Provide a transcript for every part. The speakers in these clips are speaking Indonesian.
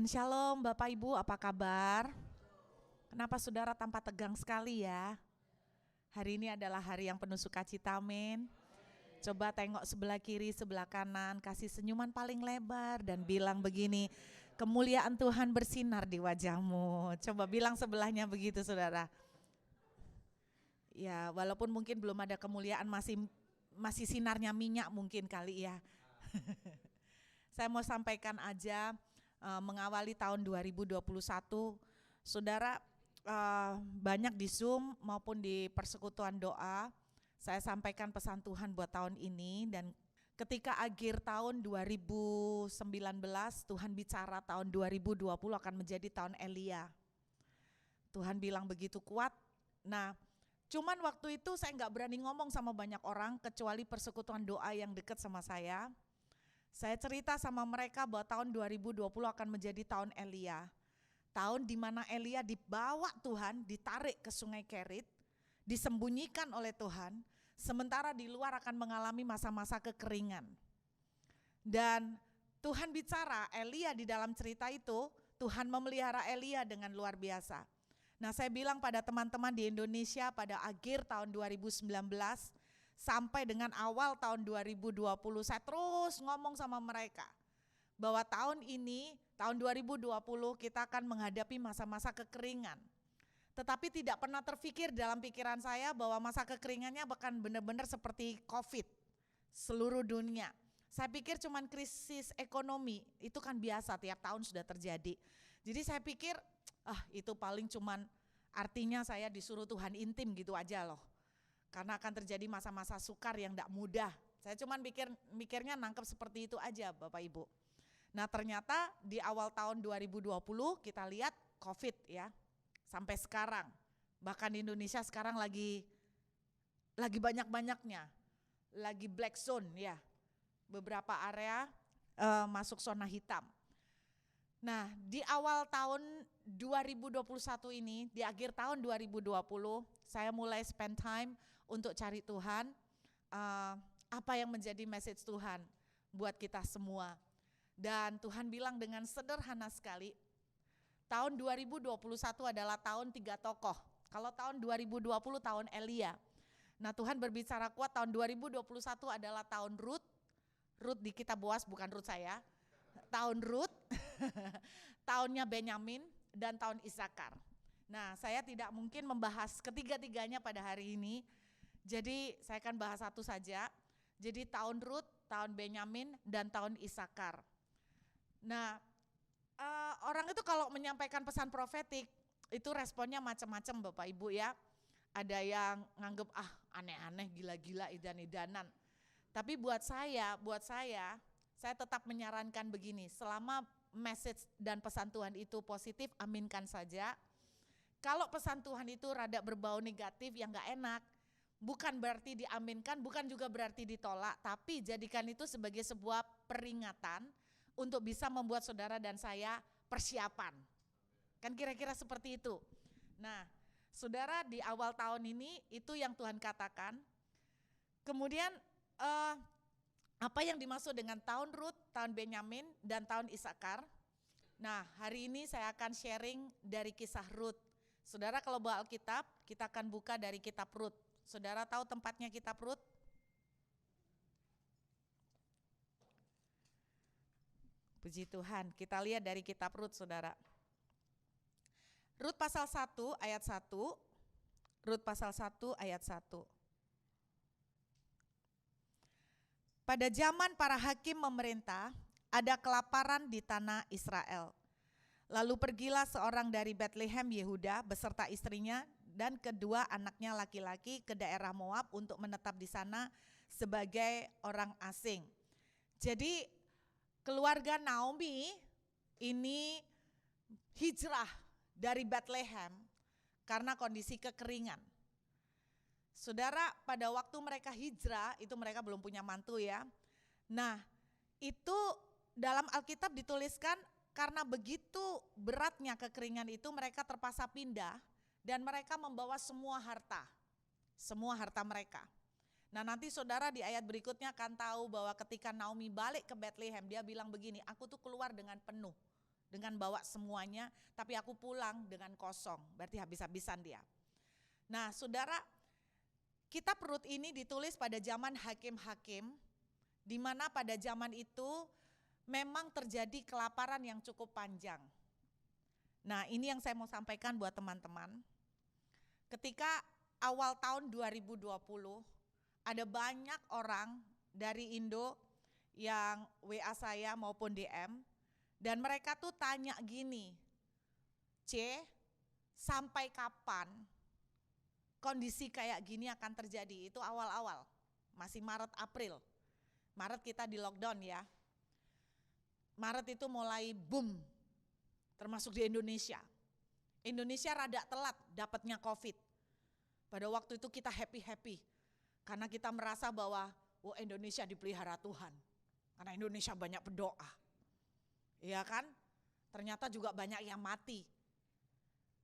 Shalom Bapak Ibu, apa kabar? Kenapa saudara tampak tegang sekali ya? Hari ini adalah hari yang penuh sukacita, amin. Coba tengok sebelah kiri, sebelah kanan, kasih senyuman paling lebar dan bilang begini, kemuliaan Tuhan bersinar di wajahmu. Coba bilang sebelahnya begitu saudara. Ya, walaupun mungkin belum ada kemuliaan, masih sinarnya minyak mungkin kali ya. Saya mau sampaikan aja, mengawali tahun 2021, saudara, banyak di Zoom maupun di persekutuan doa, saya sampaikan pesan Tuhan buat tahun ini. Dan ketika akhir tahun 2019, Tuhan bicara tahun 2020 akan menjadi tahun Elia. Tuhan bilang begitu kuat. Nah, cuman waktu itu saya nggak berani ngomong sama banyak orang, kecuali persekutuan doa yang dekat sama saya. Saya cerita sama mereka bahwa tahun 2020 akan menjadi tahun Elia. Tahun di mana Elia dibawa Tuhan, ditarik ke sungai Kerit, disembunyikan oleh Tuhan, sementara di luar akan mengalami masa-masa kekeringan. Dan Tuhan bicara, Elia di dalam cerita itu, Tuhan memelihara Elia dengan luar biasa. Nah, saya bilang pada teman-teman di Indonesia pada akhir tahun 2019, sampai dengan awal tahun 2020, saya terus ngomong sama mereka bahwa tahun ini, tahun 2020 kita akan menghadapi masa-masa kekeringan. Tetapi tidak pernah terfikir dalam pikiran saya bahwa masa kekeringannya bahkan benar-benar seperti COVID seluruh dunia. Saya pikir cuman krisis ekonomi, itu kan biasa tiap tahun sudah terjadi. Jadi saya pikir, itu paling cuman artinya saya disuruh Tuhan intim gitu aja loh. Karena akan terjadi masa-masa sukar yang tidak mudah. Saya cuma mikirnya nangkep seperti itu aja Bapak Ibu. Nah ternyata di awal tahun 2020 kita lihat COVID ya. Sampai sekarang. Bahkan di Indonesia sekarang lagi banyak-banyaknya. Lagi black zone ya. Beberapa area masuk zona hitam. Nah di awal tahun 2021 ini, di akhir tahun 2020, saya mulai spend time untuk cari Tuhan, apa yang menjadi message Tuhan buat kita semua. Dan Tuhan bilang dengan sederhana sekali, tahun 2021 adalah tahun 3 tokoh. Kalau tahun 2020 tahun Elia. Nah Tuhan berbicara kuat, tahun 2021 adalah tahun Rut di kitab Boas, bukan Rut saya. Tahun Rut, tahunnya Benyamin, dan tahun Isakar. Nah saya tidak mungkin membahas ketiga-tiganya pada hari ini. Jadi saya akan bahas satu saja. Jadi tahun Rut, tahun Benyamin, dan tahun Isakar. Nah, orang itu kalau menyampaikan pesan profetik, itu responnya macam-macam Bapak Ibu ya. Ada yang nganggep aneh-aneh, gila-gila, idan-idanan. Tapi buat saya tetap menyarankan begini, selama message dan pesan Tuhan itu positif, aminkan saja. Kalau pesan Tuhan itu rada berbau negatif yang gak enak, bukan berarti diaminkan, bukan juga berarti ditolak, tapi jadikan itu sebagai sebuah peringatan untuk bisa membuat saudara dan saya persiapan. Kan kira-kira seperti itu. Nah, saudara di awal tahun ini itu yang Tuhan katakan. Kemudian apa yang dimaksud dengan tahun Rut, tahun Benyamin, dan tahun Isakar? Nah, hari ini saya akan sharing dari kisah Rut. Saudara kalau bawa Alkitab, kita akan buka dari kitab Rut. Saudara tahu tempatnya kitab Rut? Puji Tuhan, kita lihat dari kitab Rut saudara. Rut pasal 1 ayat 1. Rut pasal 1 ayat 1. Pada zaman para hakim memerintah, ada kelaparan di tanah Israel. Lalu pergilah seorang dari Betlehem Yehuda beserta istrinya dan kedua anaknya laki-laki ke daerah Moab untuk menetap di sana sebagai orang asing. Jadi keluarga Naomi ini hijrah dari Betlehem karena kondisi kekeringan. Saudara, pada waktu mereka hijrah itu mereka belum punya mantu ya. Nah, itu dalam Alkitab dituliskan karena begitu beratnya kekeringan itu mereka terpaksa pindah dan mereka membawa semua harta mereka. Nah nanti saudara di ayat berikutnya akan tahu bahwa ketika Naomi balik ke Betlehem, dia bilang begini, aku tuh keluar dengan penuh dengan bawa semuanya, tapi aku pulang dengan kosong, berarti habis-habisan dia. Nah saudara, kitab Rut ini ditulis pada zaman hakim-hakim, di mana pada zaman itu memang terjadi kelaparan yang cukup panjang. Nah ini yang saya mau sampaikan buat teman-teman. Ketika awal tahun 2020, ada banyak orang dari Indo yang WA saya maupun DM, dan mereka tuh tanya gini, C, sampai kapan kondisi kayak gini akan terjadi? Itu awal-awal, masih Maret, April. Maret kita di lockdown ya. Maret itu mulai boom, termasuk di Indonesia. Indonesia rada telat dapatnya COVID. Pada waktu itu kita happy-happy, karena kita merasa bahwa Indonesia dipelihara Tuhan. Karena Indonesia banyak berdoa. Iya kan? Ternyata juga banyak yang mati.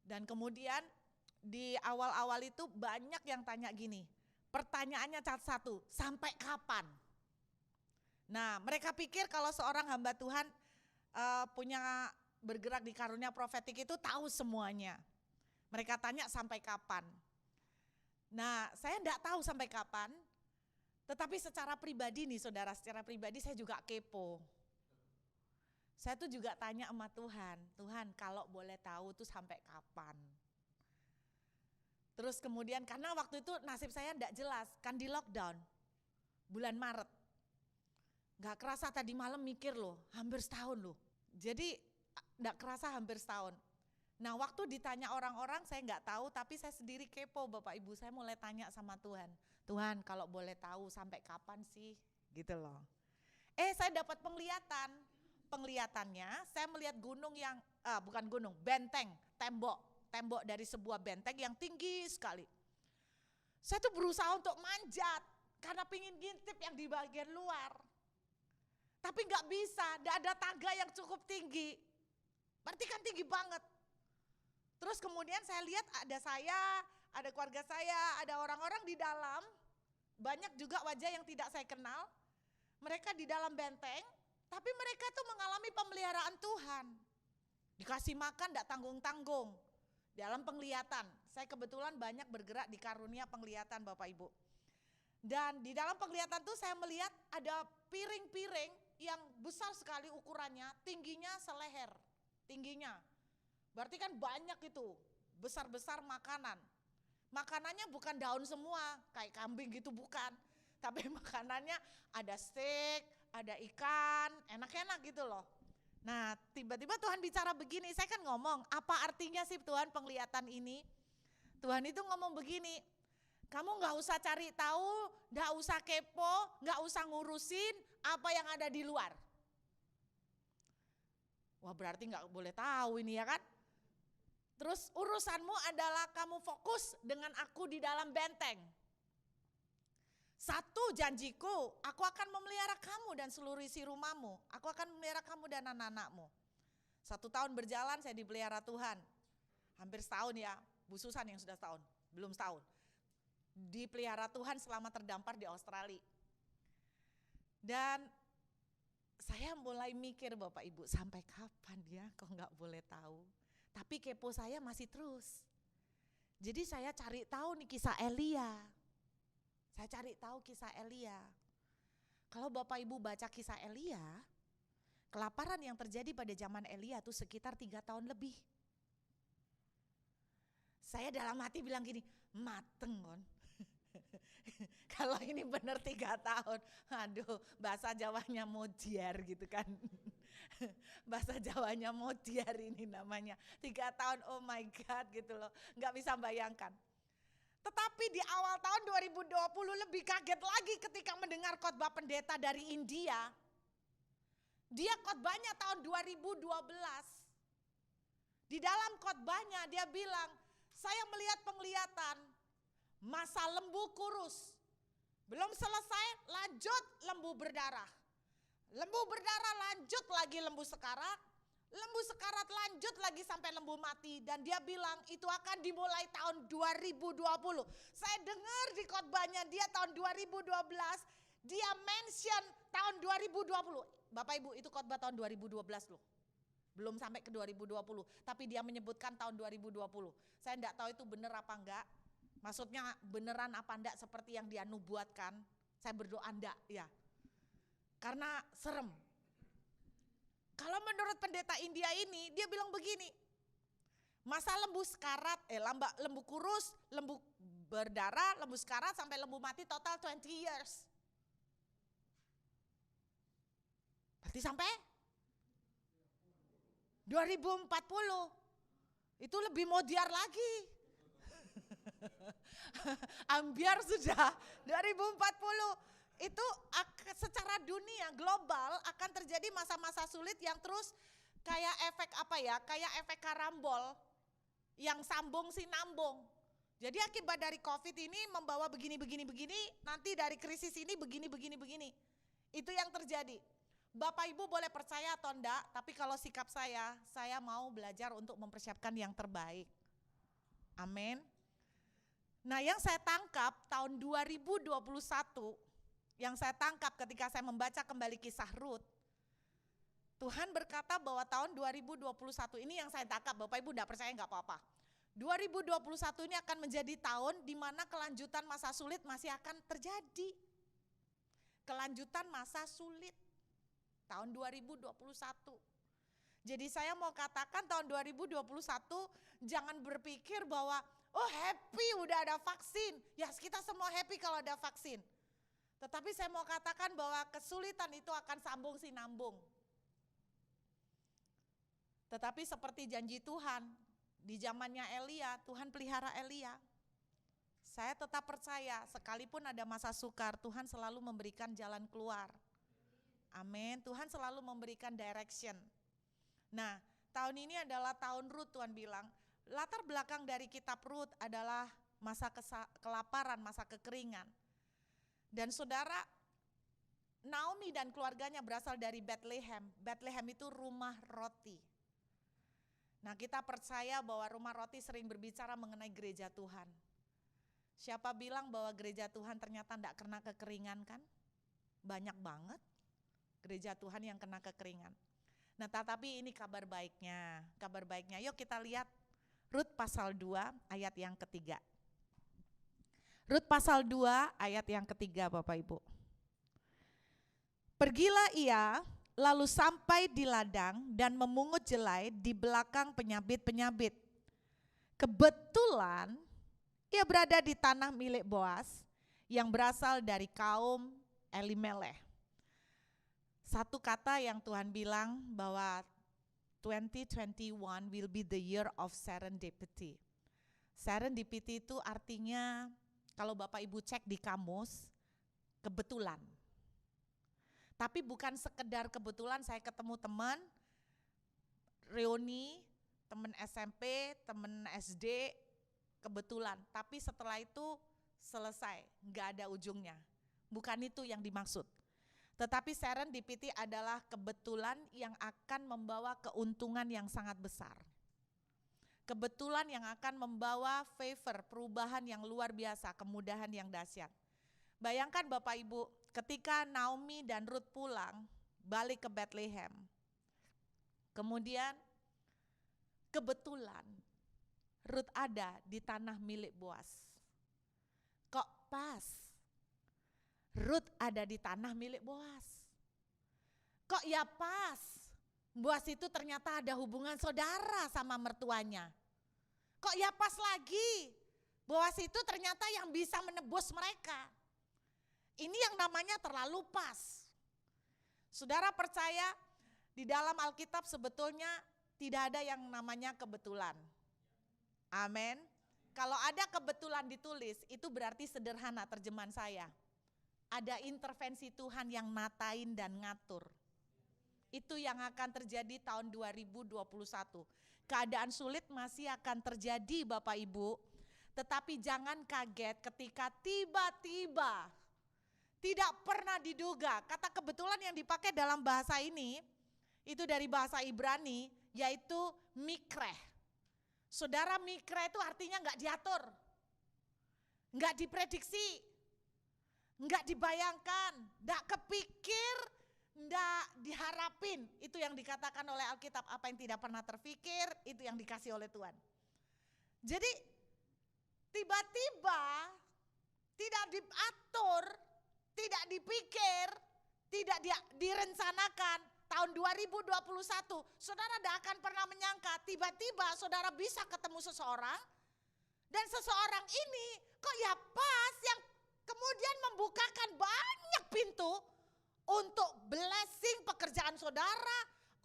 Dan kemudian di awal-awal itu banyak yang tanya gini, pertanyaannya satu, sampai kapan? Nah mereka pikir kalau seorang hamba Tuhan punya bergerak di karunia profetik itu tahu semuanya. Mereka tanya sampai kapan? Nah saya enggak tahu sampai kapan, tetapi secara pribadi nih saudara, secara pribadi saya juga kepo. Saya tuh juga tanya sama Tuhan, Tuhan kalau boleh tahu tuh sampai kapan? Terus kemudian karena waktu itu nasib saya enggak jelas, kan di lockdown bulan Maret. Gak kerasa tadi malam mikir loh, hampir setahun loh. Jadi enggak kerasa hampir setahun. Nah waktu ditanya orang-orang saya enggak tahu, tapi saya sendiri kepo Bapak Ibu, saya mulai tanya sama Tuhan. Tuhan kalau boleh tahu sampai kapan sih? Gitu loh. Saya dapat penglihatan. Penglihatannya saya melihat gunung yang, bukan gunung, benteng, tembok dari sebuah benteng yang tinggi sekali. Saya tuh berusaha untuk manjat, karena pingin ngintip yang di bagian luar. Tapi gak bisa, gak ada tangga yang cukup tinggi. Berarti kan tinggi banget. Terus kemudian saya lihat ada keluarga saya, ada orang-orang di dalam. Banyak juga wajah yang tidak saya kenal. Mereka di dalam benteng, tapi mereka tuh mengalami pemeliharaan Tuhan. Dikasih makan gak tanggung-tanggung. Dalam penglihatan, saya kebetulan banyak bergerak di karunia penglihatan Bapak Ibu. Dan di dalam penglihatan tuh saya melihat ada piring-piring yang besar sekali ukurannya, tingginya seleher, tingginya. Berarti kan banyak itu, besar-besar makanan. Makanannya bukan daun semua, kayak kambing gitu bukan. Tapi makanannya ada steak, ada ikan, enak-enak gitu loh. Nah tiba-tiba Tuhan bicara begini, saya kan ngomong, apa artinya sih Tuhan penglihatan ini? Tuhan itu ngomong begini, kamu gak usah cari tahu, gak usah kepo, gak usah ngurusin apa yang ada di luar. Wah berarti gak boleh tahu ini ya kan? Terus urusanmu adalah kamu fokus dengan aku di dalam benteng. Satu janjiku, aku akan memelihara kamu dan seluruh isi rumahmu. Aku akan memelihara kamu dan anak-anakmu. 1 tahun berjalan saya dipelihara Tuhan. Hampir setahun ya, Bu Susan yang sudah setahun, belum setahun. Dipelihara Tuhan selama terdampar di Australia. Dan saya mulai mikir Bapak Ibu, sampai kapan ya kok gak boleh tahu. Tapi kepo saya masih terus. Jadi saya cari tahu nih kisah Elia. Saya cari tahu kisah Elia. Kalau Bapak Ibu baca kisah Elia, kelaparan yang terjadi pada zaman Elia itu sekitar 3 tahun lebih. Saya dalam hati bilang gini, mateng kon. Kalau ini benar 3 tahun, aduh bahasa Jawanya modiar gitu kan. Bahasa Jawanya modiar ini namanya. 3 tahun, oh my God gitu loh, gak bisa bayangkan. Tetapi di awal tahun 2020 lebih kaget lagi ketika mendengar khotbah pendeta dari India. Dia khotbahnya tahun 2012. Di dalam khotbahnya dia bilang, saya melihat penglihatan masa lembu kurus. Belum selesai, lanjut lembu berdarah. Lembu berdarah lanjut lagi lembu sekarat. Lembu sekarat lanjut lagi sampai lembu mati. Dan dia bilang itu akan dimulai tahun 2020. Saya dengar di khotbahnya dia tahun 2012. Dia mention tahun 2020. Bapak Ibu itu khotbah tahun 2012 loh. belum sampai ke 2020, tapi dia menyebutkan tahun 2020. Saya enggak tahu itu benar apa enggak, maksudnya beneran apa enggak seperti yang dia nubuatkan. Saya berdoa enggak ya, karena serem. Kalau menurut pendeta India ini, dia bilang begini, masa lembu sekarat, lembu kurus, lembu berdarah, lembu sekarat sampai lembu mati total 20 years. Berarti sampai 2040. Itu lebih modiar lagi. Ambiar sudah 2040. Itu secara dunia global akan terjadi masa-masa sulit yang terus kayak efek apa ya? Kayak efek karambol yang sambung sinambung. Jadi akibat dari COVID ini membawa begini, nanti dari krisis ini begini. Itu yang terjadi. Bapak Ibu boleh percaya atau enggak, tapi kalau sikap saya mau belajar untuk mempersiapkan yang terbaik. Amin. Nah, yang saya tangkap tahun 2021, yang saya tangkap ketika saya membaca kembali kisah Rut, Tuhan berkata bahwa tahun 2021 ini yang saya tangkap, Bapak Ibu enggak percaya enggak apa-apa. 2021 ini akan menjadi tahun di mana kelanjutan masa sulit masih akan terjadi. Kelanjutan masa sulit tahun 2021. Jadi saya mau katakan tahun 2021 jangan berpikir bahwa oh happy udah ada vaksin. Ya kita semua happy kalau ada vaksin. Tetapi saya mau katakan bahwa kesulitan itu akan sambung sinambung. Tetapi seperti janji Tuhan, di zamannya Elia, Tuhan pelihara Elia. Saya tetap percaya, sekalipun ada masa sukar, Tuhan selalu memberikan jalan keluar. Amin, Tuhan selalu memberikan direction. Nah, tahun ini adalah tahun Rut, Tuhan bilang. Latar belakang dari kitab Rut adalah masa kelaparan, masa kekeringan. Dan saudara, Naomi dan keluarganya berasal dari Bethlehem. Bethlehem itu rumah roti. Nah, kita percaya bahwa rumah roti sering berbicara mengenai gereja Tuhan. Siapa bilang bahwa gereja Tuhan ternyata tidak kena kekeringan kan? Banyak banget gereja Tuhan yang kena kekeringan. Nah, tetapi ini kabar baiknya. Kabar baiknya, yuk kita lihat Rut pasal 2 ayat yang ketiga. Rut pasal 2 ayat yang ketiga, Bapak Ibu. Pergilah ia lalu sampai di ladang dan memungut jelai di belakang penyabit-penyabit. Kebetulan ia berada di tanah milik Boas yang berasal dari kaum Elimeleh. Satu kata yang Tuhan bilang bahwa 2021 will be the year of serendipity. Serendipity itu artinya kalau Bapak Ibu cek di kamus, kebetulan. Tapi bukan sekedar kebetulan saya ketemu teman, reuni, teman SMP, teman SD, kebetulan. Tapi setelah itu selesai, nggak ada ujungnya. Bukan itu yang dimaksud. Tetapi serendipity adalah kebetulan yang akan membawa keuntungan yang sangat besar. Kebetulan yang akan membawa favor, perubahan yang luar biasa, kemudahan yang dahsyat. Bayangkan Bapak Ibu, ketika Naomi dan Rut pulang, balik ke Bethlehem. Kemudian kebetulan Rut ada di tanah milik Boas. Kok pas? Rut ada di tanah milik Boas. Kok ya pas? Boas itu ternyata ada hubungan saudara sama mertuanya. Kok ya pas lagi? Boas itu ternyata yang bisa menebus mereka. Ini yang namanya terlalu pas. Saudara percaya di dalam Alkitab sebetulnya tidak ada yang namanya kebetulan. Amin. Kalau ada kebetulan ditulis, itu berarti sederhana terjemahan saya. Ada intervensi Tuhan yang natain dan ngatur. Itu yang akan terjadi tahun 2021. Keadaan sulit masih akan terjadi Bapak Ibu, tetapi jangan kaget ketika tiba-tiba tidak pernah diduga. Kata kebetulan yang dipakai dalam bahasa ini, itu dari bahasa Ibrani, yaitu mikreh. Saudara, mikreh itu artinya enggak diatur, enggak diprediksi, enggak dibayangkan, enggak kepikir, Nggak diharapin, itu yang dikatakan oleh Alkitab, apa yang tidak pernah terfikir, itu yang dikasih oleh Tuhan. Jadi tiba-tiba tidak diatur, tidak dipikir, tidak direncanakan, tahun 2021, saudara tidak akan pernah menyangka tiba-tiba saudara bisa ketemu seseorang, dan seseorang ini kok ya pas yang kemudian membukakan banyak pintu untuk blessing pekerjaan saudara,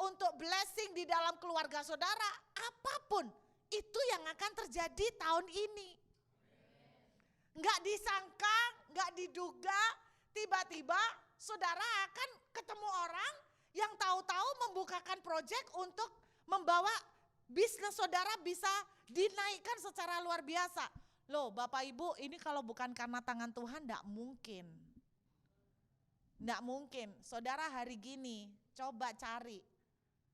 untuk blessing di dalam keluarga saudara, apapun itu yang akan terjadi tahun ini. Nggak disangka, nggak diduga, tiba-tiba saudara akan ketemu orang yang tahu-tahu membukakan proyek untuk membawa bisnis saudara bisa dinaikkan secara luar biasa. Loh Bapak Ibu, ini kalau bukan karena tangan Tuhan enggak mungkin. Enggak mungkin. Saudara hari gini coba cari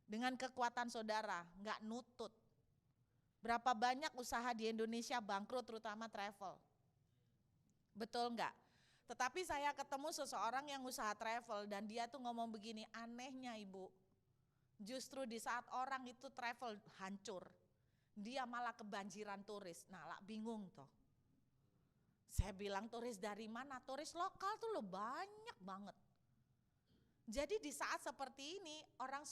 dengan kekuatan saudara, enggak nutut. Berapa banyak usaha di Indonesia bangkrut, terutama travel. Betul enggak? Tetapi saya ketemu seseorang yang usaha travel dan dia tuh ngomong begini, anehnya Ibu, justru di saat orang itu travel hancur, dia malah kebanjiran turis. Nah lah bingung toh. Saya bilang turis dari mana? Turis lokal tuh loh banyak banget. Jadi di saat seperti ini orang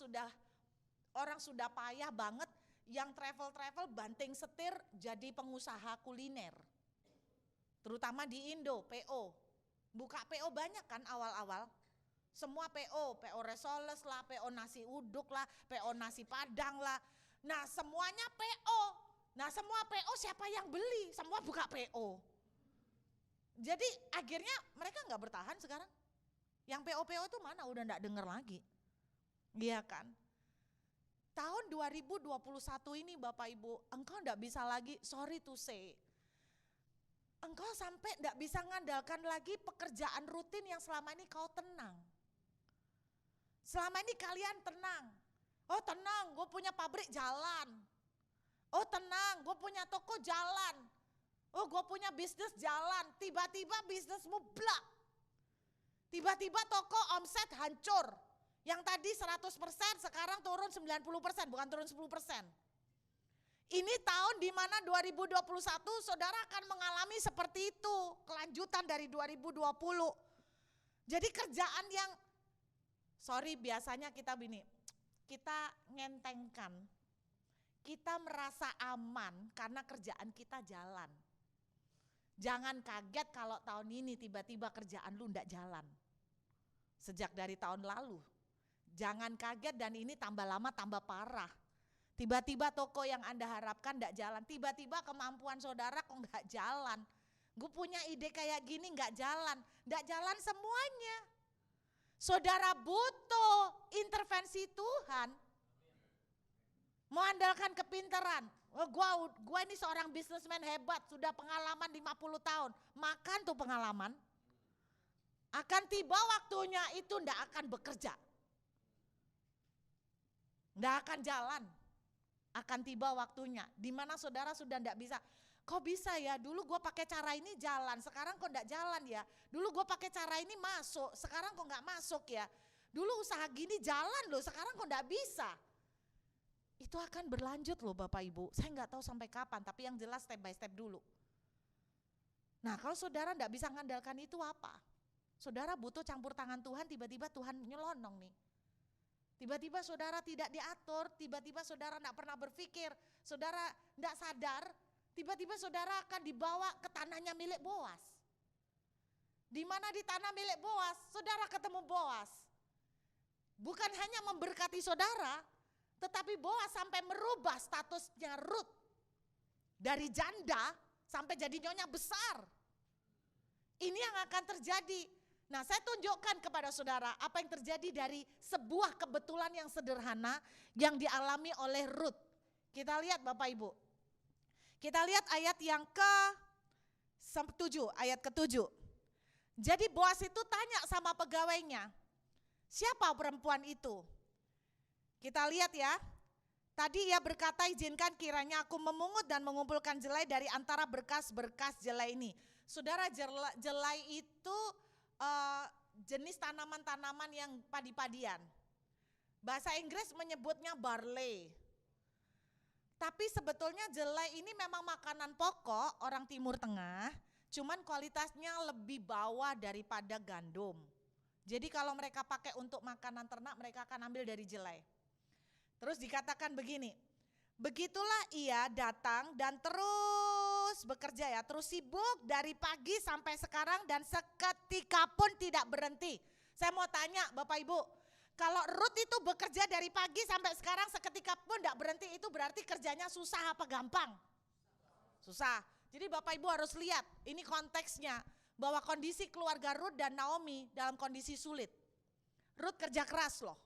sudah payah banget, yang travel banting setir jadi pengusaha kuliner. Terutama di Indo, PO. Buka PO banyak kan awal-awal. Semua PO Resoles lah, PO nasi uduk lah, PO nasi padang lah. Nah semuanya PO. Nah semua PO siapa yang beli? Semua buka PO. Jadi akhirnya mereka gak bertahan sekarang. Yang PO-PO itu mana? Udah gak denger lagi. Iya kan? Tahun 2021 ini Bapak Ibu, engkau gak bisa lagi, sorry to say, engkau sampai gak bisa ngandalkan lagi pekerjaan rutin yang selama ini kau tenang. Selama ini kalian tenang. Oh tenang, gue punya pabrik jalan. Oh tenang, gue punya toko jalan. Oh gue punya bisnis jalan. Tiba-tiba bisnismu blak. Tiba-tiba toko omset hancur. Yang tadi 100% sekarang turun 90%, bukan turun 10%. Ini tahun di mana 2021 saudara akan mengalami seperti itu. Kelanjutan dari 2020. Jadi kerjaan yang, sorry biasanya kita ngentengkan. Kita merasa aman karena kerjaan kita jalan. Jangan kaget kalau tahun ini tiba-tiba kerjaan lu enggak jalan. Sejak dari tahun lalu. Jangan kaget dan ini tambah lama tambah parah. Tiba-tiba toko yang Anda harapkan enggak jalan. Tiba-tiba kemampuan saudara kok enggak jalan. Gue punya ide kayak gini enggak jalan. Enggak jalan semuanya. Saudara butuh intervensi Tuhan. Mau andalkan kepintaran. Oh, gua ini seorang bisnismen hebat, sudah pengalaman 50 tahun. Makan tuh pengalaman. Akan tiba waktunya itu ndak akan bekerja. Ndak akan jalan. Akan tiba waktunya di mana saudara sudah ndak bisa. Kok bisa ya? Dulu gua pakai cara ini jalan, sekarang kok ndak jalan ya? Dulu gua pakai cara ini masuk, sekarang kok nggak masuk ya? Dulu usaha gini jalan loh, sekarang kok ndak bisa? Itu akan berlanjut loh Bapak Ibu. Saya nggak tahu sampai kapan, tapi yang jelas step by step dulu. Nah kalau saudara nggak bisa mengandalkan itu apa? Saudara butuh campur tangan Tuhan, tiba-tiba Tuhan nyelonong nih. Tiba-tiba saudara tidak diatur, tiba-tiba saudara nggak pernah berpikir, saudara nggak sadar, tiba-tiba saudara akan dibawa ke tanahnya milik Boas. Di mana di tanah milik Boas, saudara ketemu Boas. Bukan hanya memberkati saudara, tetapi Boas sampai merubah statusnya Ruth. Dari janda sampai jadi nyonya besar. Ini yang akan terjadi. Nah saya tunjukkan kepada saudara apa yang terjadi dari sebuah kebetulan yang sederhana yang dialami oleh Ruth. Kita lihat Bapak Ibu. Kita lihat ayat yang ke-7, ayat ke-7. Jadi Boas itu tanya sama pegawainya, siapa perempuan itu? Kita lihat ya, tadi ia berkata izinkan kiranya aku memungut dan mengumpulkan jelai dari antara berkas-berkas jelai ini. Saudara jelai itu jenis tanaman-tanaman yang padi-padian. Bahasa Inggris menyebutnya barley. Tapi sebetulnya jelai ini memang makanan pokok orang Timur Tengah, cuman kualitasnya lebih bawah daripada gandum. Jadi kalau mereka pakai untuk makanan ternak, mereka akan ambil dari jelai. Terus dikatakan begini, begitulah ia datang dan terus bekerja ya, terus sibuk dari pagi sampai sekarang dan seketika pun tidak berhenti. Saya mau tanya Bapak Ibu, kalau Ruth itu bekerja dari pagi sampai sekarang seketika pun tidak berhenti, itu berarti kerjanya susah apa gampang? Susah. Jadi Bapak Ibu harus lihat, ini konteksnya, bahwa kondisi keluarga Ruth dan Naomi dalam kondisi sulit. Ruth kerja keras loh,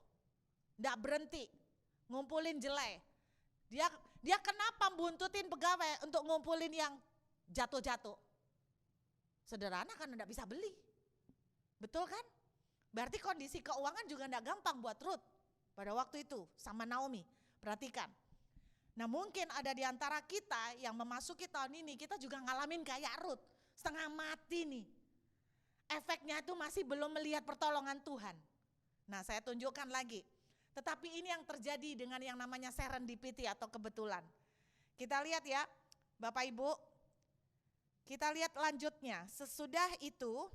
tidak berhenti, ngumpulin jelai. Dia kenapa buntutin pegawai untuk ngumpulin yang jatuh-jatuh? Sederhana karena tidak bisa beli. Betul kan? Berarti kondisi keuangan juga tidak gampang buat Ruth pada waktu itu sama Naomi. Perhatikan. Nah mungkin ada di antara kita yang memasuki tahun ini, kita juga ngalamin kayak Ruth. Setengah mati nih. Efeknya itu masih belum melihat pertolongan Tuhan. Nah saya tunjukkan lagi. Tetapi ini yang terjadi dengan yang namanya serendipity atau kebetulan. Kita lihat ya Bapak Ibu. Kita lihat lanjutnya. Sesudah itu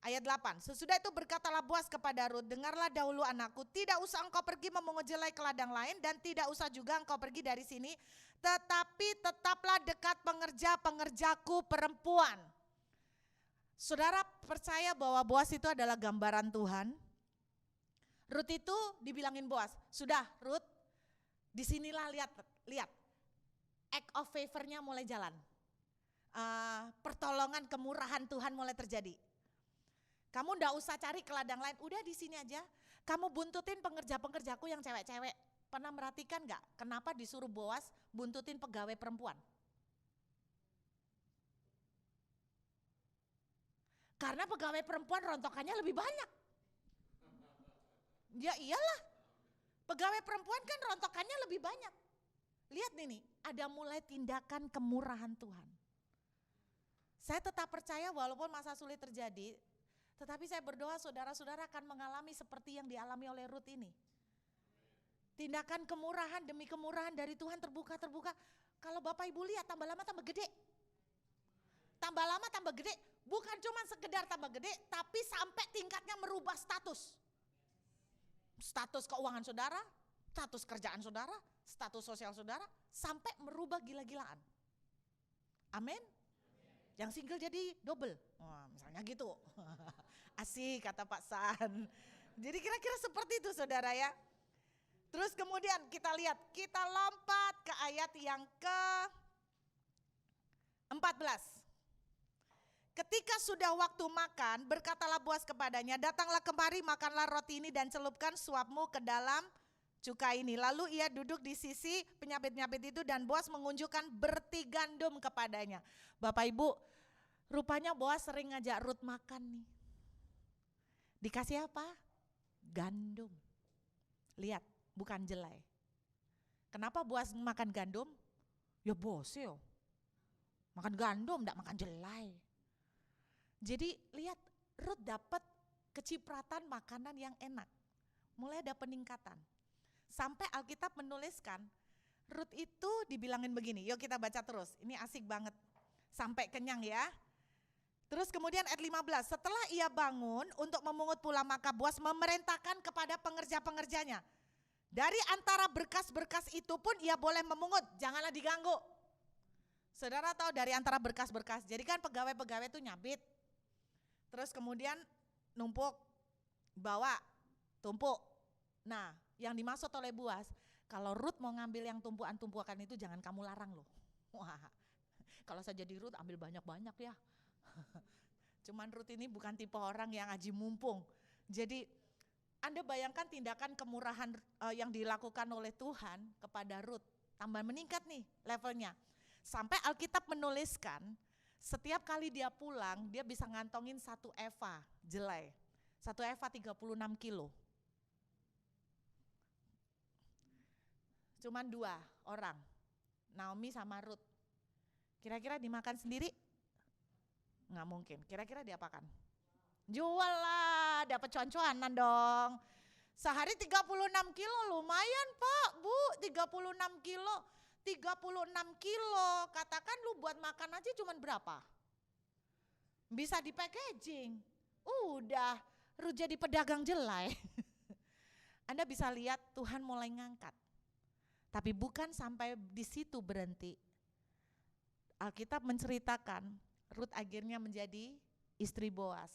ayat 8, sesudah itu berkatalah Boaz kepada Ruth, dengarlah dahulu anakku, tidak usah engkau pergi memungut jelai ke ladang lain dan tidak usah juga engkau pergi dari sini, tetapi tetaplah dekat pengerja-pengerjaku perempuan. Saudara percaya bahwa Boaz itu adalah gambaran Tuhan? Ruth itu dibilangin Boaz, sudah Ruth, disinilah lihat, act of favor-nya mulai jalan, pertolongan kemurahan Tuhan mulai terjadi. Kamu ndak usah cari ke ladang lain, udah di sini aja. Kamu buntutin pengerja-pengerjaku yang cewek-cewek. Pernah merhatikan nggak? Kenapa disuruh Boaz buntutin pegawai perempuan? Karena pegawai perempuan rontokannya lebih banyak. Ya iyalah, pegawai perempuan kan rontokannya lebih banyak. Lihat nih, ada mulai tindakan kemurahan Tuhan. Saya tetap percaya walaupun masa sulit terjadi, tetapi saya berdoa saudara-saudara akan mengalami seperti yang dialami oleh Ruth ini. Tindakan kemurahan demi kemurahan dari Tuhan terbuka. Kalau Bapak Ibu lihat tambah lama tambah gede. Tambah lama tambah gede, bukan cuma sekedar tambah gede, tapi sampai tingkatnya merubah status. Status keuangan saudara, status kerjaan saudara, status sosial saudara, sampai merubah gila-gilaan. Amin. Yang single jadi double, wah, misalnya gitu. Asik kata Pak San. Jadi kira-kira seperti itu saudara ya. Terus kemudian kita lihat, kita lompat ke ayat yang ke-14. Ketika sudah waktu makan, berkatalah Boaz kepadanya, datanglah kemari, makanlah roti ini dan celupkan suapmu ke dalam cuka ini. Lalu ia duduk di sisi penyabit-nyabit itu dan Boaz mengunjukkan berti gandum kepadanya. Bapak Ibu, rupanya Boaz sering ngajak Ruth makan nih. Dikasih apa? Gandum. Lihat, bukan jelai. Kenapa Boaz makan gandum? Ya bos yo. Makan gandum, enggak makan jelai. Jadi lihat, Ruth dapat kecipratan makanan yang enak. Mulai ada peningkatan. Sampai Alkitab menuliskan, Ruth itu dibilangin begini, yuk kita baca terus, ini asik banget. Sampai kenyang ya. Terus kemudian ayat 15, setelah ia bangun untuk memungut pula maka Boaz memerintahkan kepada pengerja-pengerjanya. Dari antara berkas-berkas itu pun ia boleh memungut, janganlah diganggu. Saudara tahu dari antara berkas-berkas, jadi kan pegawai-pegawai itu nyabit. Terus kemudian numpuk, bawa, tumpuk. Nah yang dimaksud oleh Boaz, kalau Ruth mau ngambil yang tumpukan-tumpukan itu jangan kamu larang loh. Wah, kalau saya jadi Ruth ambil banyak-banyak ya. Cuman Ruth ini bukan tipe orang yang aji mumpung. Jadi Anda bayangkan tindakan kemurahan yang dilakukan oleh Tuhan kepada Ruth. Tambah meningkat nih levelnya. Sampai Alkitab menuliskan setiap kali dia pulang dia bisa ngantongin 1 eva jelai. 1 eva 36 kilo. Cuman 2 orang, Naomi sama Ruth. Kira-kira dimakan sendiri? Nggak mungkin. Kira-kira diapakan? Jual lah, dapat cuan-cuanan dong. Sehari 36 kilo lumayan Pak, Bu, 36 kilo. 36 kilo, katakan lu buat makan aja cuman berapa? Bisa di packaging, udah lu jadi pedagang jelai. Anda bisa lihat Tuhan mulai ngangkat. Tapi bukan sampai di situ berhenti. Alkitab menceritakan Rut akhirnya menjadi istri Boas.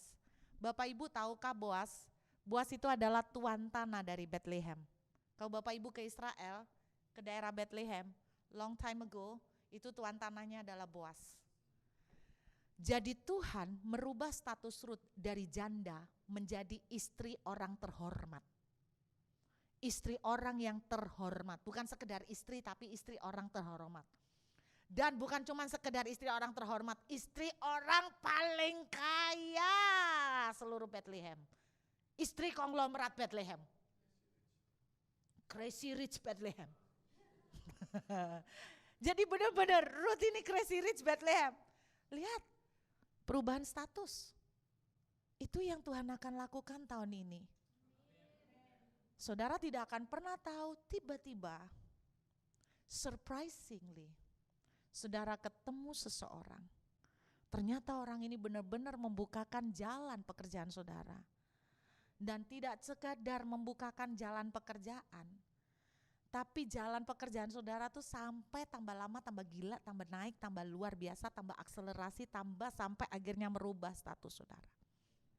Bapak Ibu tahukah Boas? Boas itu adalah tuan tanah dari Bethlehem. Kalau Bapak Ibu ke Israel, ke daerah Bethlehem, long time ago, itu tuan tanahnya adalah Boas. Jadi Tuhan merubah status Rut dari janda menjadi istri orang terhormat. Istri orang yang terhormat, bukan sekedar istri tapi istri orang terhormat. Dan bukan cuma sekedar istri orang terhormat, istri orang paling kaya seluruh Bethlehem. Istri konglomerat Bethlehem. Crazy rich Bethlehem. Jadi benar-benar Ruth ini crazy rich Bethlehem. Lihat perubahan status. Itu yang Tuhan akan lakukan tahun ini. Saudara tidak akan pernah tahu, tiba-tiba surprisingly saudara ketemu seseorang. Ternyata orang ini benar-benar membukakan jalan pekerjaan saudara. Dan tidak sekadar membukakan jalan pekerjaan, tapi jalan pekerjaan saudara tuh sampai tambah lama, tambah gila, tambah naik, tambah luar biasa, tambah akselerasi, tambah sampai akhirnya merubah status saudara.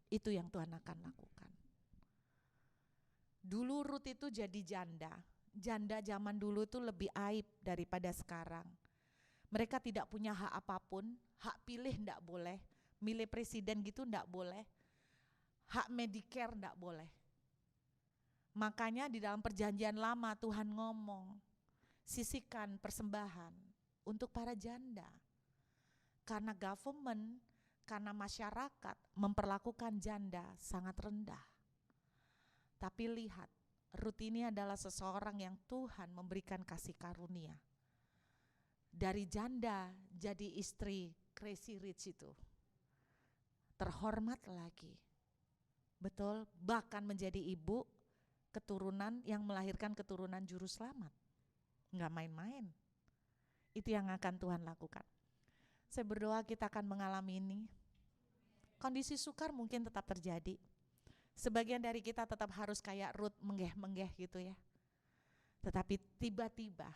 Itu yang Tuhan akan lakukan. Dulu Rut itu jadi janda. Janda zaman dulu itu lebih aib daripada sekarang. Mereka tidak punya hak apapun, hak pilih enggak boleh, milih presiden gitu enggak boleh, hak Medicare enggak boleh. Makanya di dalam perjanjian lama Tuhan ngomong, sisihkan persembahan untuk para janda. Karena government, karena masyarakat memperlakukan janda sangat rendah. Tapi lihat, Rut ini adalah seseorang yang Tuhan memberikan kasih karunia. Dari janda jadi istri crazy rich itu. Terhormat lagi. Betul, bahkan menjadi ibu keturunan yang melahirkan keturunan juru selamat. Enggak main-main. Itu yang akan Tuhan lakukan. Saya berdoa kita akan mengalami ini. Kondisi sukar mungkin tetap terjadi. Sebagian dari kita tetap harus kayak Rut menggeh-menggeh gitu ya. Tetapi tiba-tiba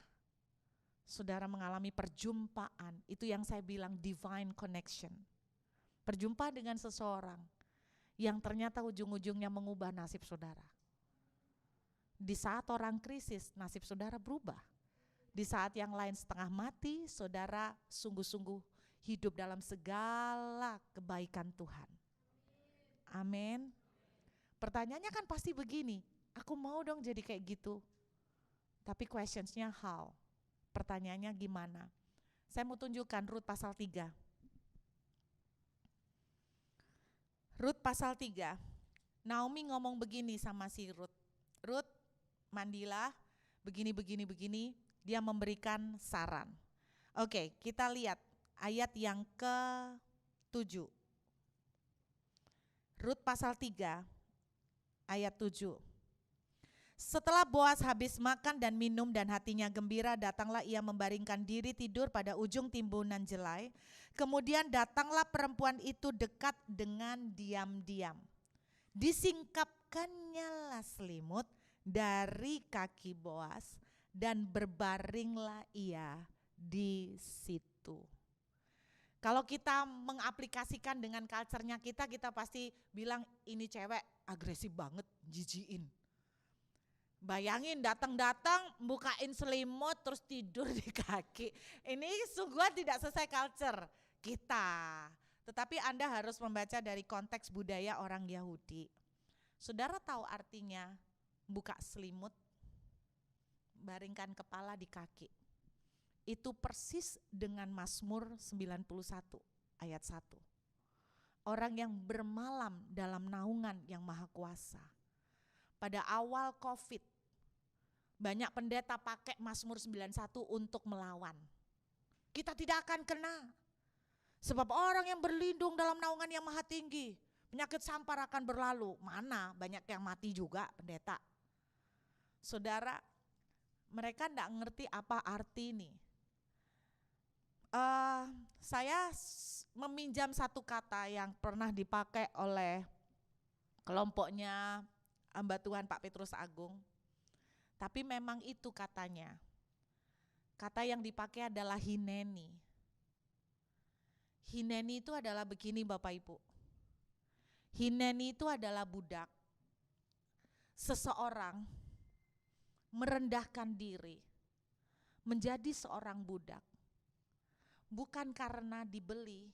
saudara mengalami perjumpaan, itu yang saya bilang divine connection. Berjumpa dengan seseorang yang ternyata ujung-ujungnya mengubah nasib saudara. Di saat orang krisis, nasib saudara berubah. Di saat yang lain setengah mati, saudara sungguh-sungguh hidup dalam segala kebaikan Tuhan. Amin. Pertanyaannya kan pasti begini, aku mau dong jadi kayak gitu. Tapi questionsnya how? Pertanyaannya gimana? Saya mau tunjukkan Rut pasal 3. Rut pasal 3. Naomi ngomong begini sama si Rut. Rut, mandilah, begini. Dia memberikan saran. Oke, kita lihat ayat yang ke-7. Rut pasal 3. Ayat 7. Setelah Boas habis makan dan minum dan hatinya gembira, datanglah ia membaringkan diri tidur pada ujung timbunan jelai. Kemudian datanglah perempuan itu dekat dengan diam-diam. Disingkapkannya lah selimut dari kaki Boas dan berbaringlah ia di situ. Kalau kita mengaplikasikan dengan culture-nya kita pasti bilang ini cewek agresif banget, jijiin. Bayangin datang-datang bukain selimut terus tidur di kaki. Ini sungguh tidak sesuai culture kita. Tetapi Anda harus membaca dari konteks budaya orang Yahudi. Saudara tahu artinya buka selimut, baringkan kepala di kaki. Itu persis dengan Mazmur 91 ayat 1. Orang yang bermalam dalam naungan yang maha kuasa. Pada awal COVID, banyak pendeta pakai Mazmur 91 untuk melawan. Kita tidak akan kena. Sebab orang yang berlindung dalam naungan yang maha tinggi Penyakit sampar akan berlalu. Mana? Banyak yang mati juga, pendeta. Saudara, mereka enggak ngerti apa arti ini. Saya meminjam satu kata yang pernah dipakai oleh kelompoknya hamba Tuhan Pak Petrus Agung. Tapi memang itu katanya. Kata yang dipakai adalah hineni. Hineni itu adalah begini Bapak Ibu. Hineni itu adalah budak. Seseorang merendahkan diri menjadi seorang budak. Bukan karena dibeli,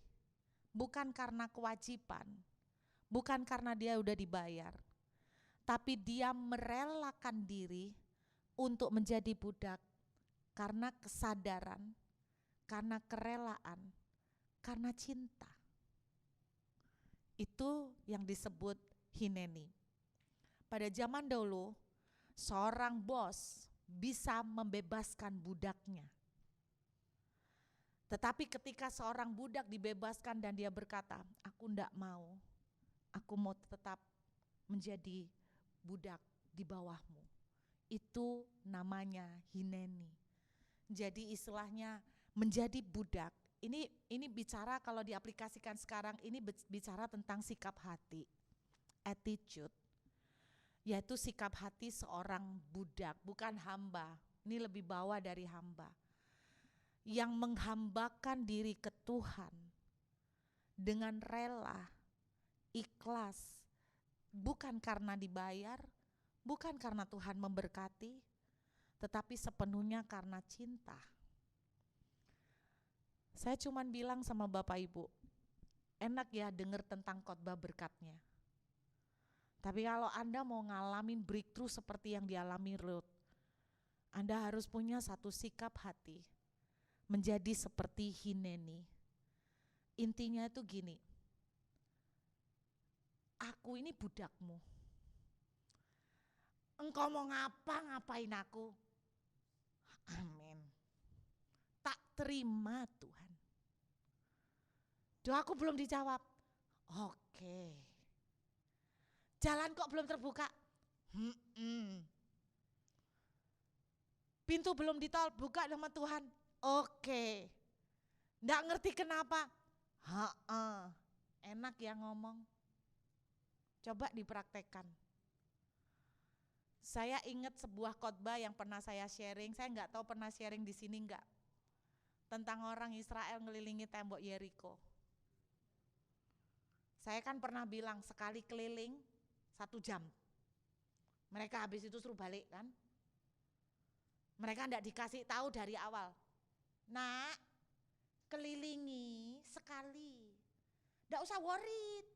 bukan karena kewajiban, bukan karena dia udah dibayar. Tapi dia merelakan diri untuk menjadi budak karena kesadaran, karena kerelaan, karena cinta. Itu yang disebut hineni. Pada zaman dahulu, seorang bos bisa membebaskan budaknya. Tetapi ketika seorang budak dibebaskan dan dia berkata, aku enggak mau, aku mau tetap menjadi budak di bawahmu. Itu namanya hineni. Jadi istilahnya menjadi budak. Ini bicara kalau diaplikasikan sekarang, ini bicara tentang sikap hati, attitude, yaitu sikap hati seorang budak, bukan hamba. Ini lebih bawah dari hamba, yang menghambakan diri ke Tuhan dengan rela, ikhlas, bukan karena dibayar, bukan karena Tuhan memberkati, tetapi sepenuhnya karena cinta. Saya cuman bilang sama Bapak Ibu, enak ya dengar tentang khotbah berkatnya. Tapi kalau Anda mau ngalamin breakthrough seperti yang dialami Ruth, Anda harus punya satu sikap hati, menjadi seperti hineni. Intinya itu gini, aku ini budakmu. Engkau mau ngapain aku? Amin. Tak terima Tuhan. Doaku belum dijawab. Oke. Jalan kok belum terbuka? Pintu belum buka sama Tuhan? Oke. Nggak ngerti kenapa? Enak ya ngomong. Coba dipraktekkan. Saya ingat sebuah khotbah yang pernah saya sharing, saya nggak tahu pernah sharing di sini nggak, tentang orang Israel ngelilingi tembok Yeriko. Saya kan pernah bilang sekali keliling 1 jam. Mereka habis itu suruh balik kan. Mereka enggak dikasih tahu dari awal. Nak, kelilingi sekali. Enggak usah worried.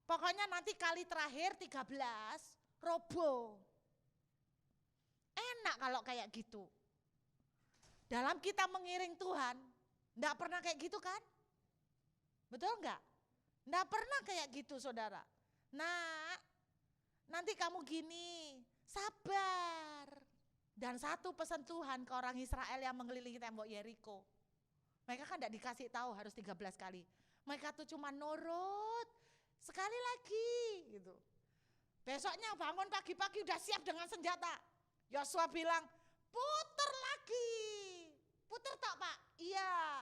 Pokoknya nanti kali terakhir 13 roboh. Enak kalau kayak gitu. Dalam kita mengiring Tuhan, enggak pernah kayak gitu kan? Betul enggak? Enggak pernah kayak gitu saudara. Nah, nanti kamu gini, sabar. Dan satu pesan Tuhan ke orang Israel yang mengelilingi tembok Yeriko. Mereka kan enggak dikasih tahu harus 13 kali. Mereka tuh cuma nurut, sekali lagi gitu. Besoknya bangun pagi-pagi udah siap dengan senjata. Yosua bilang, puter lagi. Puter tak Pak? Iya.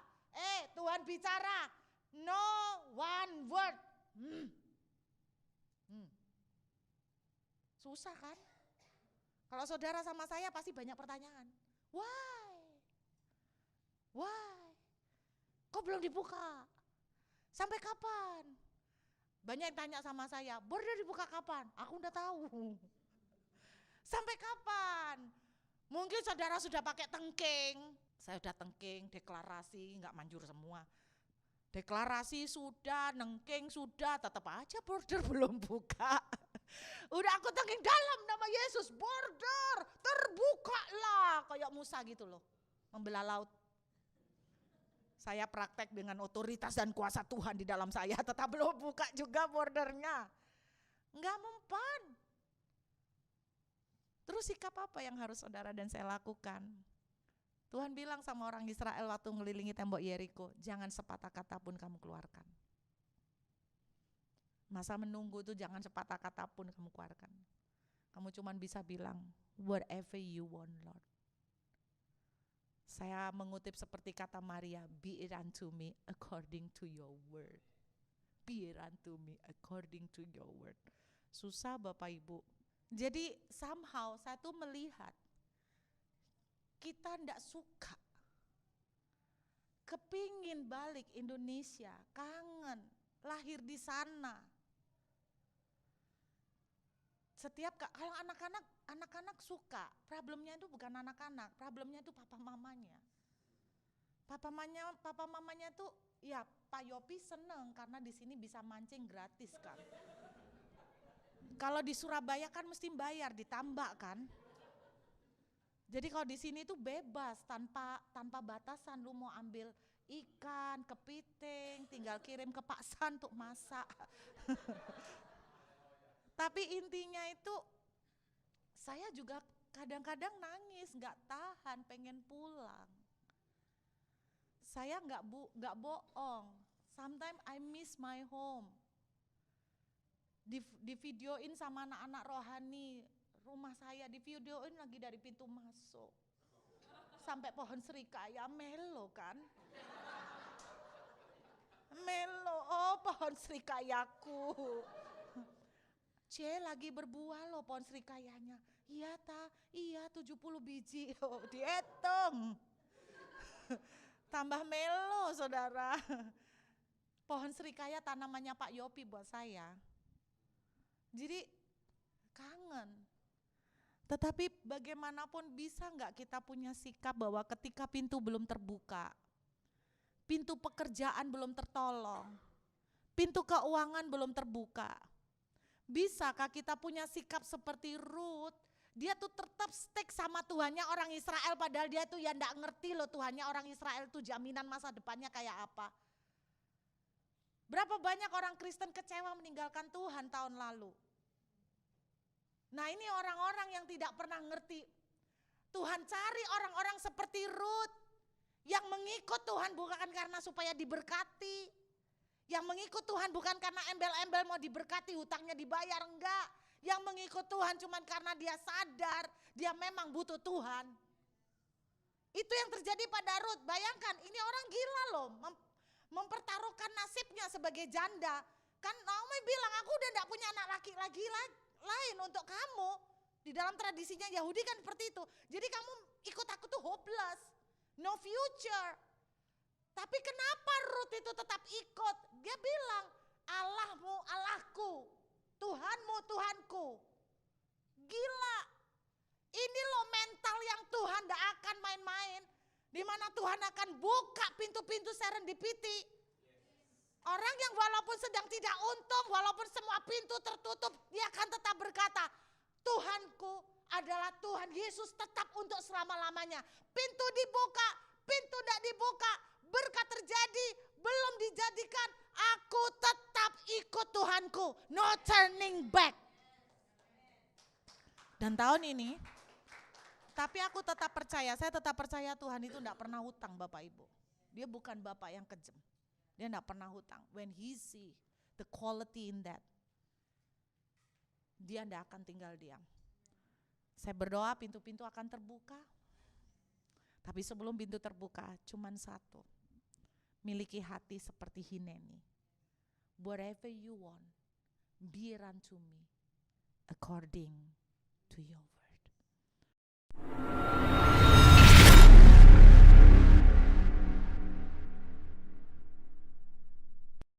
Tuhan bicara, no one word. Susah kan? Kalau saudara sama saya pasti banyak pertanyaan. Why? Kok belum dibuka? Sampai kapan? Banyak yang tanya sama saya, border dibuka kapan? Aku udah tahu. Sampai kapan? Mungkin saudara sudah pakai tengking. Saya udah tengking, deklarasi, enggak manjur semua. Deklarasi sudah, nengking sudah, tetap aja border belum buka. Udah aku tengking dalam nama Yesus, border terbuka lah. Kayak Musa gitu loh, membelah laut. Saya praktek dengan otoritas dan kuasa Tuhan di dalam saya, tetap belum buka juga bordernya. Enggak mempan. Terus sikap apa yang harus saudara dan saya lakukan? Tuhan bilang sama orang Israel waktu ngelilingi tembok Yeriko, jangan sepatah kata pun kamu keluarkan. Masa menunggu itu jangan sepatah kata pun kamu keluarkan. Kamu cuma bisa bilang, whatever you want, Lord. Saya mengutip seperti kata Maria, be it unto me according to your word. Be it unto me according to your word. Susah Bapak Ibu. Jadi somehow saya tuh melihat, kita ndak suka, kepingin balik Indonesia, kangen, lahir di sana. Setiap kalau anak-anak suka, problemnya itu bukan anak-anak, problemnya itu papa mamanya. Papa mamanya tuh ya Pak Yopi seneng karena di sini bisa mancing gratis kan. Kalau di Surabaya kan mesti bayar ditambah kan. Jadi kalau di sini tuh bebas tanpa batasan, lu mau ambil ikan, kepiting, tinggal kirim ke Pak San untuk masak. Tapi intinya itu saya juga kadang-kadang nangis, nggak tahan, pengen pulang. Saya nggak bohong. Sometimes I miss my home. Di videoin sama anak-anak rohani, rumah saya di videoin lagi dari pintu masuk sampai pohon serikaya, melo kan? Melo, oh pohon serikayaku. Lagi berbuah loh pohon serikayanya. Iya 70 biji. Oh, dihitung. Tambah melo saudara. Pohon serikaya tanamannya Pak Yopi buat saya. Jadi kangen. Tetapi bagaimanapun bisa gak kita punya sikap bahwa ketika pintu belum terbuka, pintu pekerjaan belum tertolong, pintu keuangan belum terbuka, bisakah kita punya sikap seperti Ruth? Dia tuh tetap stick sama Tuhannya orang Israel, padahal dia tuh ya gak ngerti loh Tuhannya orang Israel tuh jaminan masa depannya kayak apa. Berapa banyak orang Kristen kecewa meninggalkan Tuhan tahun lalu. Nah ini orang-orang yang tidak pernah ngerti. Tuhan cari orang-orang seperti Ruth yang mengikut Tuhan bukan karena supaya diberkati. Yang mengikut Tuhan bukan karena embel-embel mau diberkati, hutangnya dibayar, enggak. Yang mengikut Tuhan cuma karena dia sadar dia memang butuh Tuhan. Itu yang terjadi pada Ruth. Bayangkan ini orang gila loh, mempertaruhkan nasibnya sebagai janda. Kan Naomi bilang, aku udah gak punya anak laki-laki lain untuk kamu. Di dalam tradisinya Yahudi kan seperti itu. Jadi kamu ikut aku tuh hopeless, no future. Tapi kenapa Ruth itu tetap ikut? Dia bilang, Allahmu Allahku, Tuhanmu Tuhanku. Gila, ini loh mental yang Tuhan gak akan main-main. Di mana Tuhan akan buka pintu-pintu serendipity. Orang yang walaupun sedang tidak untung, walaupun semua pintu tertutup, dia akan tetap berkata, Tuhanku adalah Tuhan. Yesus tetap untuk selama-lamanya. Pintu dibuka, pintu tidak dibuka, berkat terjadi, belum dijadikan, aku tetap ikut Tuhanku. No turning back. Dan tahun ini, tapi aku tetap percaya, saya tetap percaya Tuhan itu tidak pernah hutang Bapak Ibu. Dia bukan Bapak yang kejam. Dia tidak pernah hutang. When he see the quality in that, dia tidak akan tinggal diam. Saya berdoa pintu-pintu akan terbuka. Tapi sebelum pintu terbuka, cuman satu. Miliki hati seperti Hineni. Whatever you want, be it unto me according